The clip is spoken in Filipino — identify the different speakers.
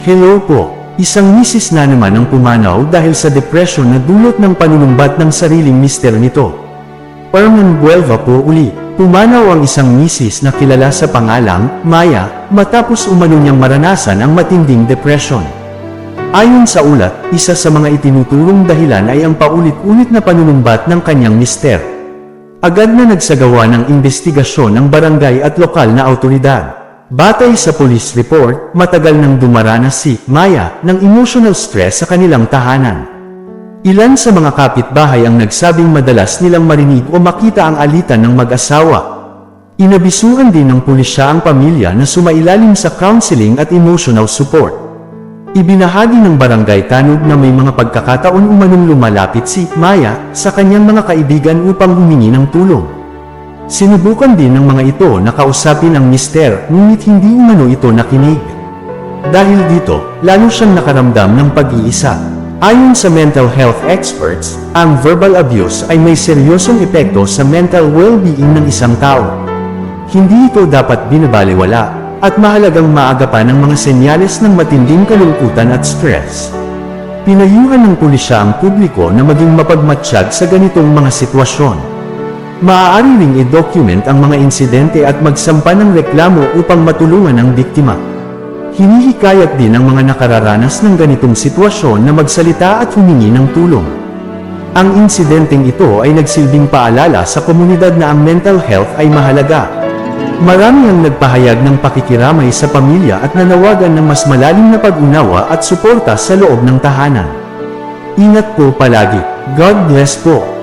Speaker 1: Hello po, isang misis na naman ang pumanaw dahil sa depression na dulot ng panunumbat ng sariling mister nito. Herman Buelva po uli, pumanaw ang isang misis na kilala sa pangalang Maya matapos umano niyang maranasan ang matinding depression. Ayon sa ulat, isa sa mga itinuturong dahilan ay ang paulit-ulit na panunumbat ng kanyang mister. Agad na nagsagawa ng investigasyon ng barangay at lokal na awtoridad. Batay sa police report, matagal nang dumaranas si Maya ng emotional stress sa kanilang tahanan. Ilan sa mga kapitbahay ang nagsabing madalas nilang marinig o makita ang alitan ng mag-asawa. Inabisuhan din ng pulisya ang pamilya na sumailalim sa counseling at emotional support. Ibinahagi ng barangay tanod na may mga pagkakataon umanong lumalapit si Maya sa kanyang mga kaibigan upang humingi ng tulong. Sinubukan din ng mga ito na kausapin ang mister, ngunit hindi umano ito nakinig. Dahil dito, lalo siyang nakaramdam ng pag-iisa. Ayon sa mental health experts, ang verbal abuse ay may seryosong epekto sa mental well-being ng isang tao. Hindi ito dapat binabalewala, at mahalagang maagapan ang mga senyales ng matinding kalungkutan at stress. Pinayuhan ng pulisya ang publiko na maging mapagmatsyag sa ganitong mga sitwasyon. Maaari ring i-document ang mga insidente at magsampa ng reklamo upang matulungan ang biktima. Hinihikayat din ang mga nakararanas ng ganitong sitwasyon na magsalita at humingi ng tulong. Ang insidenteng ito ay nagsilbing paalala sa komunidad na ang mental health ay mahalaga. Marami ang nagpahayag ng pakikiramay sa pamilya at nanawagan ng mas malalim na pag-unawa at suporta sa loob ng tahanan. Ingat po palagi. God bless po.